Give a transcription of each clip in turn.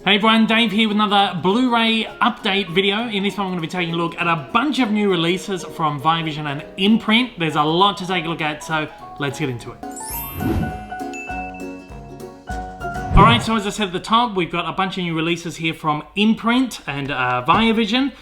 Hey everyone, Dave here with another Blu-ray update video. In this one I'm going to be taking a look at a bunch of new releases from Via Vision and Imprint. There's a lot to take a look at, so let's get into it. Alright, so as I said at the top, we've got a bunch of new releases here from Imprint and Via Vision.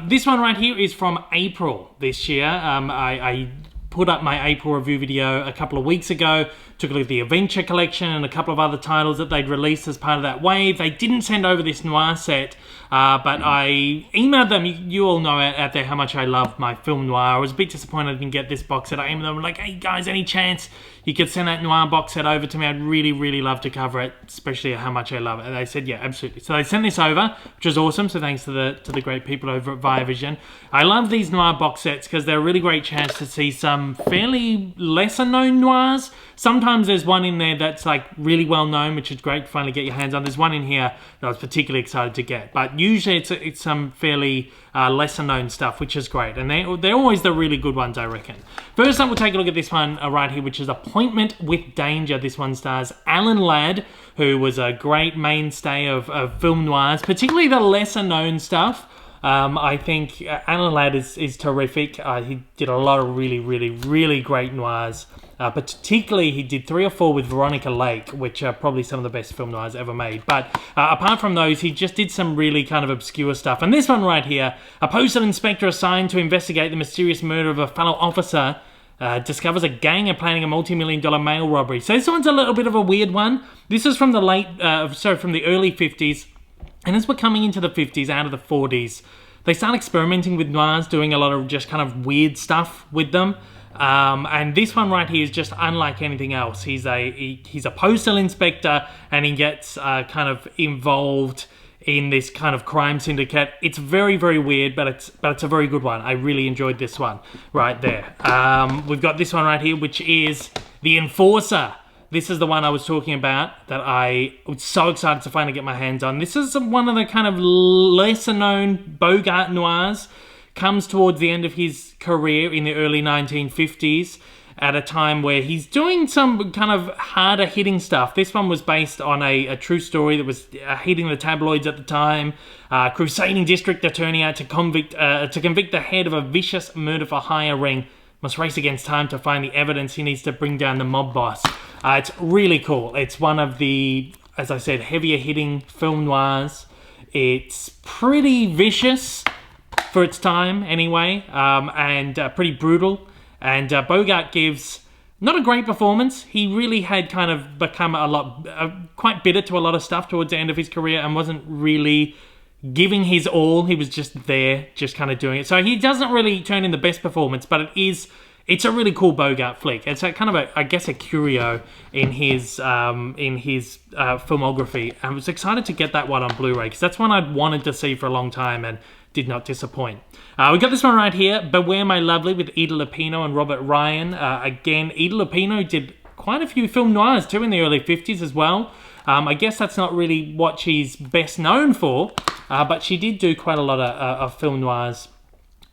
This one right here is from April this year. I put up my April review video a couple of weeks ago, took a look at the Adventure Collection and a couple of other titles that they'd released as part of that wave. They didn't send over this Noir set, but I emailed them. You all know out there how much I love my film Noir. I was a bit disappointed I didn't get this box set. I emailed them like, hey guys, any chance you could send that Noir box set over to me? I'd really love to cover it, especially how much I love it. And they said, yeah, absolutely. So they sent this over, which was awesome. So thanks to the great people over at Via Vision. I love these Noir box sets because they're a really great chance to see some fairly lesser known Noirs. Sometimes there's one in there that's like really well known, which is great to finally get your hands on. There's one in here that I was particularly excited to get, but usually it's some fairly lesser known stuff, which is great, and they're always the really good ones, I reckon. First up, we'll take a look at this one right here, which is Appointment with Danger. This one stars Alan Ladd, who was a great mainstay of film noirs, particularly the lesser known stuff. I think Alan Ladd is terrific. He did a lot of really great noirs. Particularly, he did 3 or 4 with Veronica Lake, which are probably some of the best film noirs ever made. But apart from those, he just did some really kind of obscure stuff. And this one right here, a postal inspector assigned to investigate the mysterious murder of a fellow officer discovers a gang are planning a multi-million-dollar mail robbery. So this one's a little bit of a weird one. This is from the from the early 50s. And as we're coming into the 50s, out of the 40s, they start experimenting with noirs, doing a lot of just kind of weird stuff with them. And this one right here is just unlike anything else. He's a postal inspector, and he gets kind of involved in this kind of crime syndicate. It's very weird, but it's a very good one. I really enjoyed this one right there. We've got this one right here, which is The Enforcer. This is the one I was talking about that I was so excited to finally get my hands on. This is one of the kind of lesser known Bogart noirs. Comes towards the end of his career in the early 1950s at a time where he's doing some kind of harder hitting stuff. This one was based on a true story that was hitting the tabloids at the time. Crusading district attorney out to convict the head of a vicious murder for hire ring must race against time to find the evidence he needs to bring down the mob boss. It's really cool. It's one of the, as I said, heavier hitting film noirs. It's pretty vicious for its time anyway, and pretty brutal. And Bogart gives not a great performance. He really had kind of become quite bitter to a lot of stuff towards the end of his career and wasn't really giving his all. He was just there, just kind of doing it. So he doesn't really turn in the best performance, but it's a really cool Bogart flick. It's a kind of I guess a curio in his filmography. I was excited to get that one on Blu-ray because that's one I'd wanted to see for a long time and did not disappoint. We got this one right here, Beware My Lovely, with Ida Lupino and Robert Ryan. Again, Ida Lupino did quite a few film noirs too in the early 50s as well. I guess that's not really what she's best known for, but she did do quite a lot of film noirs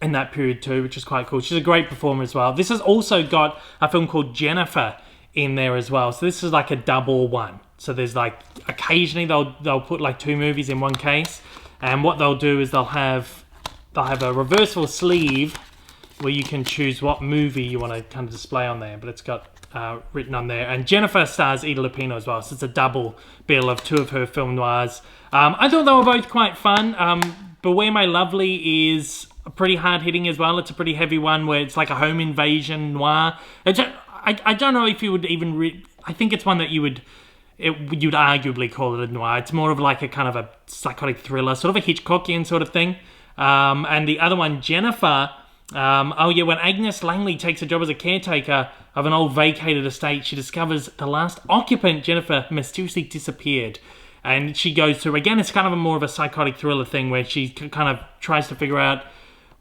in that period too, which is quite cool. She's a great performer as well. This has also got a film called Jennifer in there as well. So this is like a double one. So there's like, occasionally they'll put like 2 movies in one case. And what they'll do is they'll have a reversible sleeve where you can choose what movie you want to kind of display on there. But it's got written on there. And Jennifer stars Ida Lupino as well. So it's a double bill of 2 of her film noirs. I thought they were both quite fun. Beware My Lovely is pretty hard hitting as well. It's a pretty heavy one where it's like a home invasion noir. I don't know if you would even... I think it's one that you'd arguably call it a noir. It's more of like a kind of a psychotic thriller, sort of a Hitchcockian sort of thing. And the other one, Jennifer, when Agnes Langley takes a job as a caretaker of an old vacated estate, she discovers the last occupant, Jennifer, mysteriously disappeared. And she goes through, again, it's kind of more of a psychotic thriller thing where she kind of tries to figure out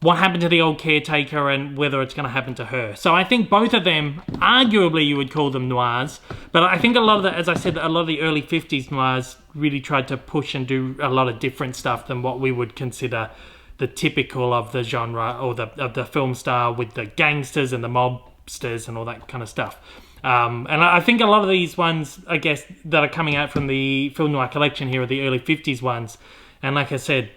what happened to the old caretaker and whether it's going to happen to her. So I think both of them, arguably you would call them noirs, but I think a lot of the, as I said, a lot of the early 50s noirs really tried to push and do a lot of different stuff than what we would consider the typical of the genre or of the film star with the gangsters and the mobsters and all that kind of stuff. And I think a lot of these ones, I guess, that are coming out from the Film Noir collection here are the early 50s ones. And like I said,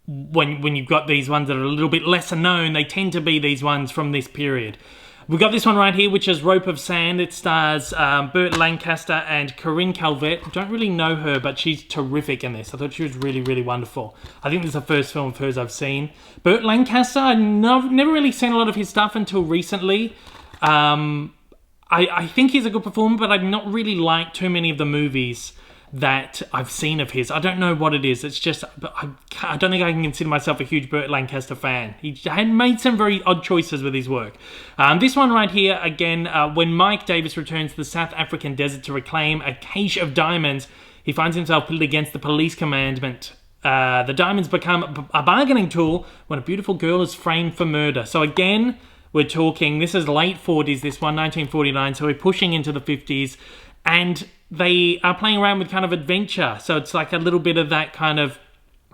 when you've got these ones that are a little bit lesser known, they tend to be these ones from this period. We've got this one right here, which is Rope of Sand. It stars Burt Lancaster and Corinne Calvert. Don't really know her, but she's terrific in this. I thought she was really, really wonderful. I think this is the first film of hers I've seen. Burt Lancaster, I've never really seen a lot of his stuff until recently. I think he's a good performer, but I've not really liked too many of the movies that I've seen of his. I don't know what it is. It's just, I don't think I can consider myself a huge Burt Lancaster fan. He had made some very odd choices with his work. This one right here, again, when Mike Davis returns to the South African desert to reclaim a cache of diamonds, he finds himself pitted against the police commandment. The diamonds become a bargaining tool when a beautiful girl is framed for murder. So again, we're talking, this is late 40s, this one, 1949, so we're pushing into the 50s, and they are playing around with kind of adventure. So it's like a little bit of that kind of,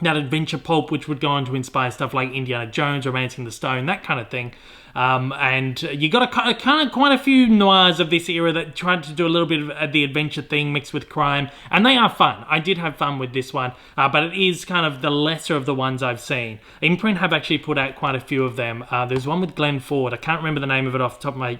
that adventure pulp, which would go on to inspire stuff like Indiana Jones, Romancing the Stone, that kind of thing. And you got quite a few noirs of this era that tried to do a little bit of the adventure thing mixed with crime, and they are fun. I did have fun with this one, but it is kind of the lesser of the ones I've seen. Imprint have actually put out quite a few of them. There's one with Glenn Ford. I can't remember the name of it off the top of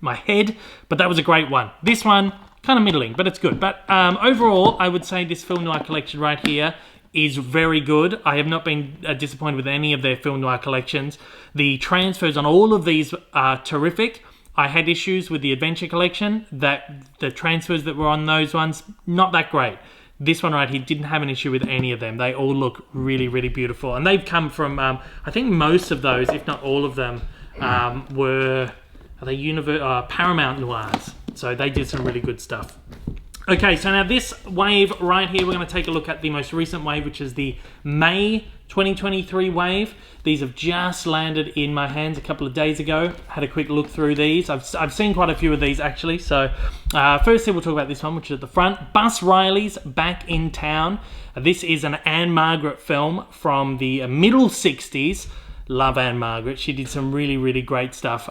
my head, but that was a great one. This one, kind of middling, but it's good. But overall, I would say this Film Noir collection right here is very good. I have not been disappointed with any of their Film Noir collections. The transfers on all of these are terrific. I had issues with the Adventure collection, that the transfers that were on those ones, not that great. This one right here didn't have an issue with any of them. They all look really, really beautiful. And they've come from, I think most of those, if not all of them, were Paramount Noirs. So they did some really good stuff. Okay, so now this wave right here, we're going to take a look at the most recent wave, which is the May 2023 wave. These have just landed in my hands a couple of days ago. Had a quick look through these. I've seen quite a few of these actually. So firstly, we'll talk about this one, which is at the front. Bus Riley's Back in Town. This is an Anne Margaret film from the middle 60s. Love Anne Margaret. She did some really, really great stuff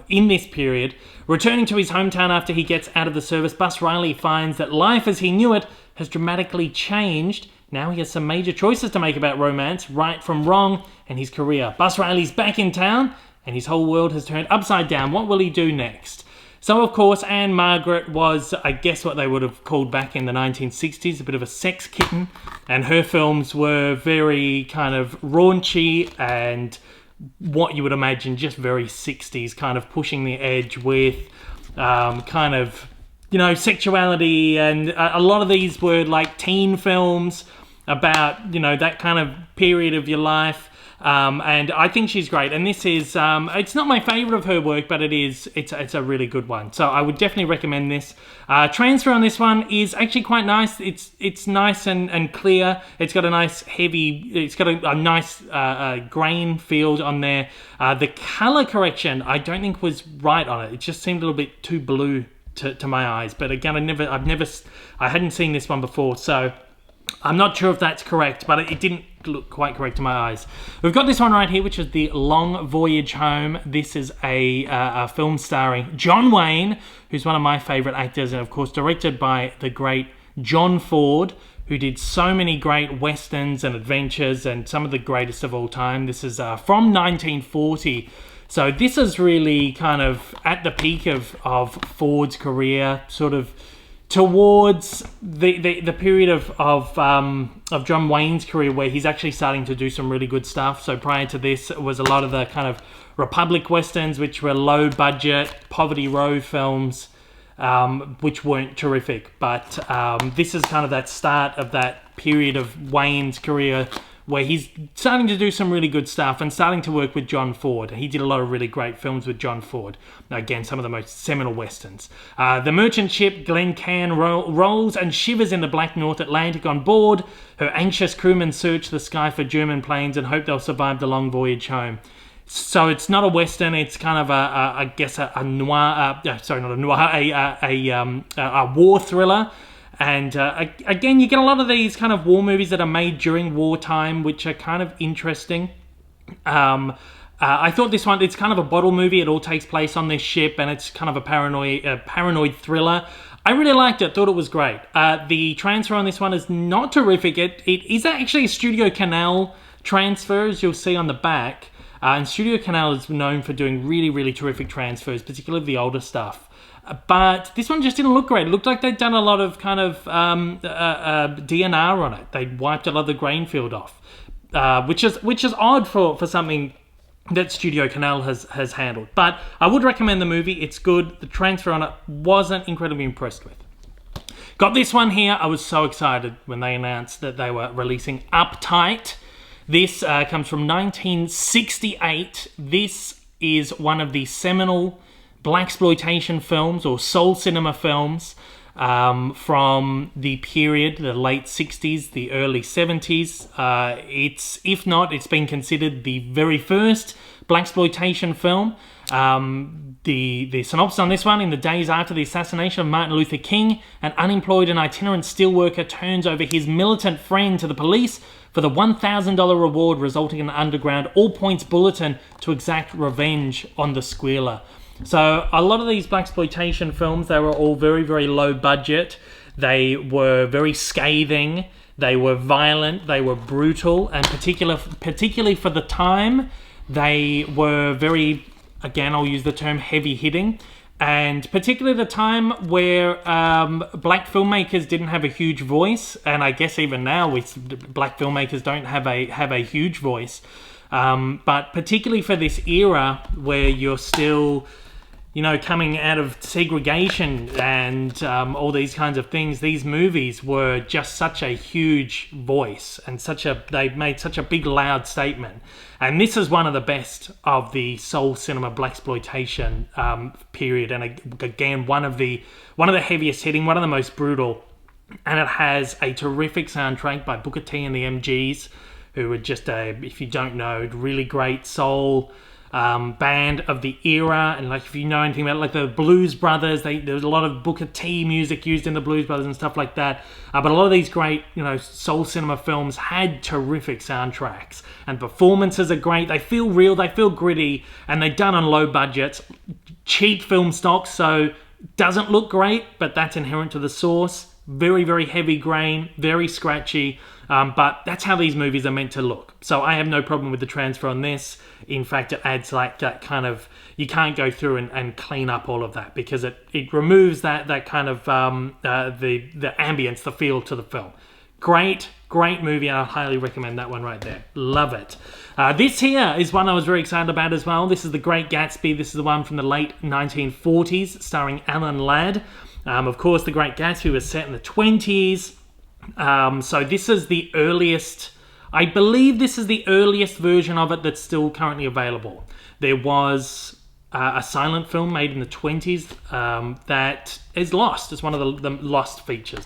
in this period. Returning to his hometown after he gets out of the service, Bus Riley finds that life as he knew it has dramatically changed. Now he has some major choices to make about romance, right from wrong, and his career. Bus Riley's back in town, and his whole world has turned upside down. What will he do next? So, of course, Anne Margaret was, I guess, what they would have called back in the 1960s, a bit of a sex kitten. And her films were very kind of raunchy and what you would imagine just very 60s, kind of pushing the edge with kind of, you know, sexuality. And a lot of these were like teen films about, you know, that kind of period of your life. And I think she's great. And this is, it's not my favourite of her work, but it's a really good one. So I would definitely recommend this. Transfer on this one is actually quite nice. It's nice and clear. It's got a nice it's got a nice grain field on there. The colour correction, I don't think was right on it. It just seemed a little bit too blue to my eyes. But again, I hadn't seen this one before, so I'm not sure if that's correct, but it didn't look quite correct to my eyes. We've got this one right here, which is The Long Voyage Home. This is a film starring John Wayne, who's one of my favourite actors, and of course directed by the great John Ford, who did so many great westerns and adventures and some of the greatest of all time. This is from 1940. So this is really kind of at the peak of Ford's career, sort of towards the period of John Wayne's career, where he's actually starting to do some really good stuff. So prior to this, it was a lot of the kind of Republic westerns, which were low budget, Poverty Row films, which weren't terrific. But this is kind of that start of that period of Wayne's career, where he's starting to do some really good stuff and starting to work with John Ford. He did a lot of really great films with John Ford. Again, some of the most seminal westerns. The merchant ship Glencairn rolls and shivers in the black North Atlantic. On board, her anxious crewmen search the sky for German planes and hope they'll survive the long voyage home. So it's not a western. It's kind of I guess a noir. Sorry, not a noir. A war thriller. And again, you get a lot of these kind of war movies that are made during wartime, which are kind of interesting. I thought this one, it's kind of a bottle movie. It all takes place on this ship, and it's kind of a paranoid thriller. I really liked it, thought it was great. The transfer on this one is not terrific. It is actually a Studio Canal transfer, as you'll see on the back. And Studio Canal is known for doing really, really terrific transfers, particularly the older stuff. But this one just didn't look great. It looked like they'd done a lot of kind of DNR on it. They'd wiped a lot of the grain field off, which is odd for something that Studio Canal has handled. But I would recommend the movie. It's good. The transfer on it wasn't incredibly impressed with. Got this one here. I was so excited when they announced that they were releasing Uptight. This comes from 1968. This is one of the seminal blaxploitation films or soul cinema films from the period, the late 60s, the early 70s. It's been considered the very first blaxploitation film. The synopsis on this one: in the days after the assassination of Martin Luther King, an unemployed and itinerant steelworker turns over his militant friend to the police for the $1,000 reward, resulting in an underground all-points bulletin to exact revenge on the squealer. So a lot of these blaxploitation films, they were all very, very low budget. They were very scathing. They were violent. They were brutal, and particularly for the time, they were very, again, I'll use the term heavy hitting. And particularly the time where black filmmakers didn't have a huge voice, and I guess even now black filmmakers don't have a huge voice. But particularly for this era where you're still, coming out of segregation and all these kinds of things, these movies were just such a huge voice and they made such a big, loud statement. And this is one of the best of the soul cinema blaxploitation period, and again one of the heaviest hitting, one of the most brutal. And it has a terrific soundtrack by Booker T and the MGs, who were just if you don't know, really great soul band of the era. And if you know anything about the Blues Brothers, there was a lot of Booker T music used in the Blues Brothers and stuff like that. But a lot of these great, soul cinema films had terrific soundtracks, and performances are great. They feel real, they feel gritty, and they're done on low budgets, cheap film stock, so doesn't look great, but that's inherent to the source. Very, very heavy grain, very scratchy, but that's how these movies are meant to look. So I have no problem with the transfer on this. In fact, it adds that kind of, you can't go through and clean up all of that, because it removes that kind of the ambience, the feel to the film. Great movie. I highly recommend that one right there. Love it. This here is one I was very excited about as well. This is The Great Gatsby. This is the one from the late 1940s, starring Alan Ladd. Of course, The Great Gatsby was set in the 20s. So this is the earliest, I believe this is the earliest version of it that's still currently available. There was a silent film made in the 20s that is lost. It's one of the lost features.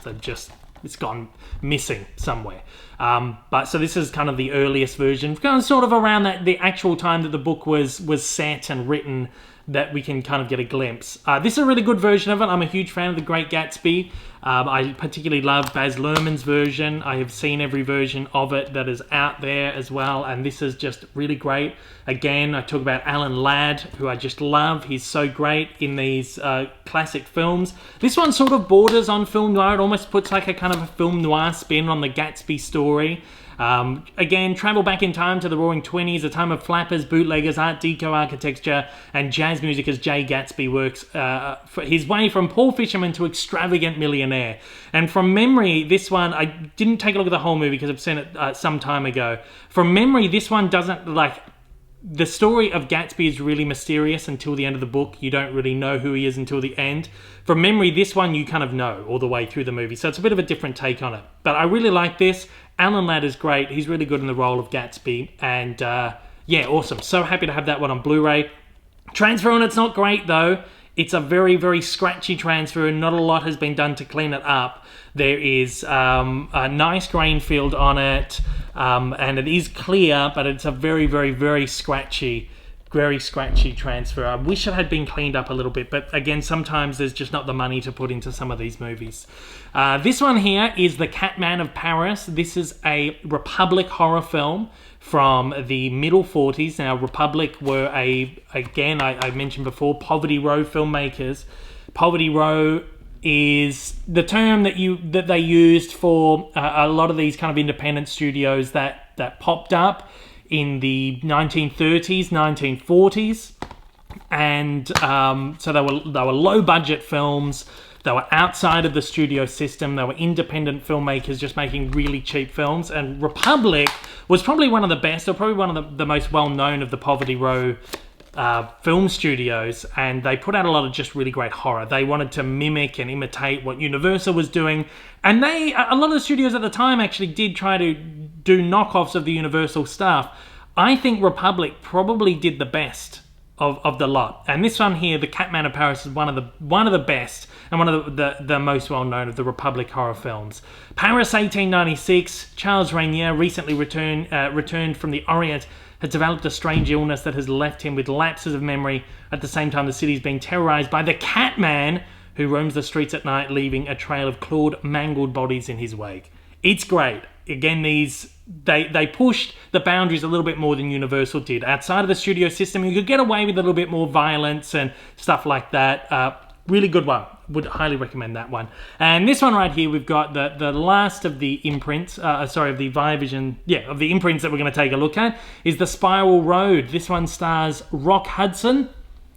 It's gone missing somewhere. But so this is kind of the earliest version, kind of sort of around the actual time that the book was set and written, that we can kind of get a glimpse. This is a really good version of it. I'm a huge fan of The Great Gatsby. I particularly love Baz Luhrmann's version. I have seen every version of it that is out there as well, and this is just really great. Again, I talk about Alan Ladd, who I just love. He's so great in these classic films. This one sort of borders on film noir. It almost puts a kind of a film noir spin on the Gatsby story. Again, travel back in time to the Roaring '20s, a time of flappers, bootleggers, Art Deco architecture, and jazz music as Jay Gatsby works for his way from poor fisherman to extravagant millionaire. And from memory, this one, I didn't take a look at the whole movie because I've seen it some time ago. From memory, this one doesn't, the story of Gatsby is really mysterious until the end of the book. You don't really know who he is until the end. From memory, this one you kind of know all the way through the movie. So it's a bit of a different take on it. But I really like this. Alan Ladd is great. He's really good in the role of Gatsby. And yeah, awesome. So happy to have that one on Blu-ray. Transfer on it's not great though. It's a very, very scratchy transfer, and not a lot has been done to clean it up. There is a nice grain field on it, and it is clear, but it's a very, very, very scratchy very scratchy transfer. I wish it had been cleaned up a little bit, but again, sometimes there's just not the money to put into some of these movies. This one here is The Catman of Paris. This is a Republic horror film from the middle 40s. Now, Republic were I mentioned before, Poverty Row filmmakers. Poverty Row is the term that they used for a lot of these kind of independent studios that popped up in the 1930s, 1940s, and so they were low budget films. They were outside of the studio system. They were independent filmmakers just making really cheap films. And Republic was probably one of the best, or probably one of the most well known of the Poverty Row film studios, and they put out a lot of just really great horror. They wanted to mimic and imitate what Universal was doing, and a lot of the studios at the time actually did try to do knockoffs of the Universal stuff. I think Republic probably did the best of the lot, and this one here, The Catman of Paris, is one of the best and one of the most well known of the Republic horror films. Paris, 1896. Charles Rainier, recently returned from the Orient, has developed a strange illness that has left him with lapses of memory. At the same time, the city is being terrorized by the Catman, who roams the streets at night, leaving a trail of clawed, mangled bodies in his wake. It's great. Again, they pushed the boundaries a little bit more than Universal did. Outside of the studio system, you could get away with a little bit more violence and stuff like that. Really good one. Would highly recommend that one. And this one right here, we've got the last of the imprints, of the Via Vision, of the imprints that we're going to take a look at, is The Spiral Road. This one stars Rock Hudson,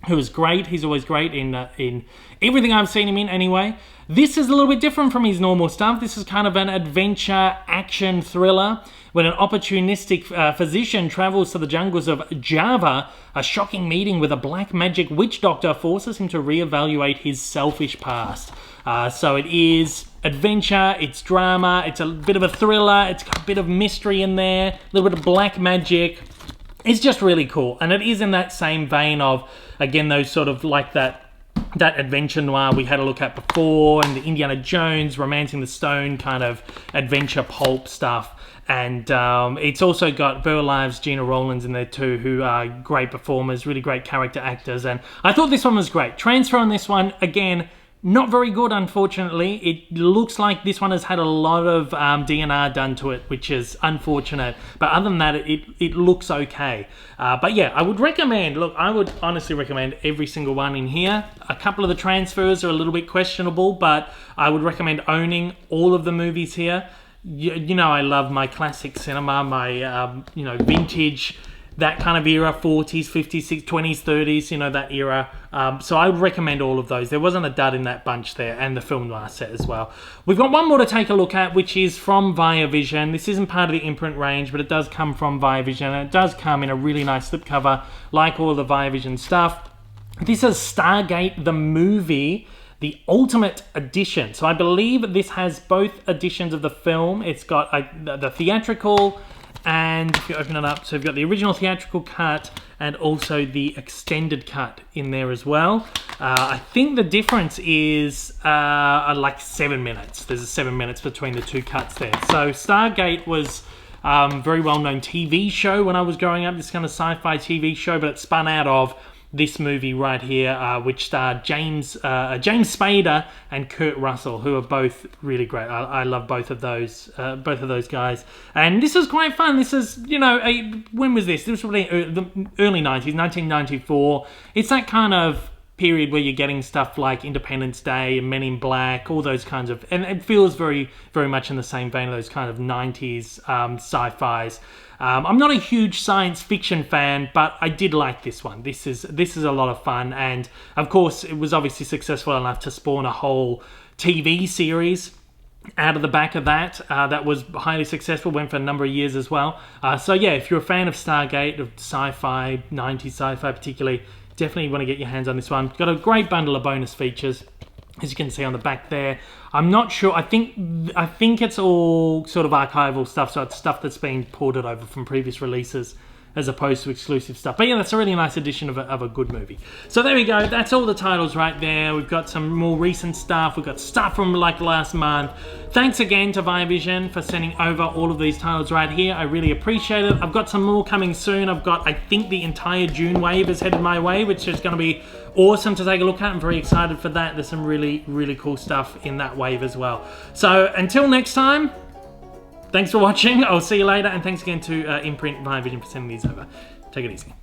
who is great. He's always great in everything I've seen him in anyway. This is a little bit different from his normal stuff. This is kind of an adventure action thriller. When an opportunistic physician travels to the jungles of Java, a shocking meeting with a black magic witch doctor forces him to reevaluate his selfish past. So it is adventure, it's drama, it's a bit of a thriller, it's got a bit of mystery in there, a little bit of black magic. It's just really cool. And it is in that same vein of, again, those sort of like that adventure noir we had a look at before, and the Indiana Jones, Romancing the Stone kind of adventure pulp stuff. And it's also got Verlive's Gina Rowlands in there too, who are great performers, really great character actors. And I thought this one was great. Transfer on this one, again, not very good, unfortunately. It looks like this one has had a lot of DNR done to it, which is unfortunate. But other than that, it looks okay. But yeah, I would honestly recommend every single one in here. A couple of the transfers are a little bit questionable, but I would recommend owning all of the movies here. You know, I love my classic cinema, my, vintage, that kind of era, 40s, 50s, 20s, 30s, that era. So I would recommend all of those. There wasn't a dud in that bunch there, and the film noir set as well. We've got one more to take a look at, which is from Via Vision. This isn't part of the imprint range, but it does come from Via Vision, and it does come in a really nice slipcover, like all the Via Vision stuff. This is Stargate, the movie, the Ultimate Edition. So I believe this has both editions of the film. It's got the theatrical, and if you open it up, so you've got the original theatrical cut and also the extended cut in there as well. I think the difference is like 7 minutes. There's 7 minutes between the two cuts there. So Stargate was very well-known TV show when I was growing up, this kind of sci-fi TV show, but it spun out of this movie right here, which starred James Spader and Kurt Russell, who are both really great. I love both of those guys. And this is quite fun. This is, when was this? This was really the early 90s, 1994. It's that kind of period where you're getting stuff like Independence Day and Men in Black, all those kinds of, and it feels very, very much in the same vein of those kind of 90s sci-fis. I'm not a huge science fiction fan, but I did like this one. This is a lot of fun, and of course it was obviously successful enough to spawn a whole TV series out of the back of that. That was highly successful, went for a number of years as well. So yeah, if you're a fan of Stargate, of sci-fi, 90s sci-fi particularly, definitely want to get your hands on this one. Got a great bundle of bonus features, as you can see on the back there. I'm not sure. I think it's all sort of archival stuff, so it's stuff that's been ported over from previous releases. as opposed to exclusive stuff. But yeah, that's a really nice addition of a good movie. So there we go. That's all the titles right there. We've got some more recent stuff. We've got stuff from like last month. Thanks again to Via Vision for sending over all of these titles right here. I really appreciate it. I've got some more coming soon. I've got, I think, the entire June wave is headed my way, which is going to be awesome to take a look at. I'm very excited for that. There's some really, really cool stuff in that wave as well. So until next time, thanks for watching. I'll see you later, and thanks again to Imprint Via Vision for sending these over. Take it easy.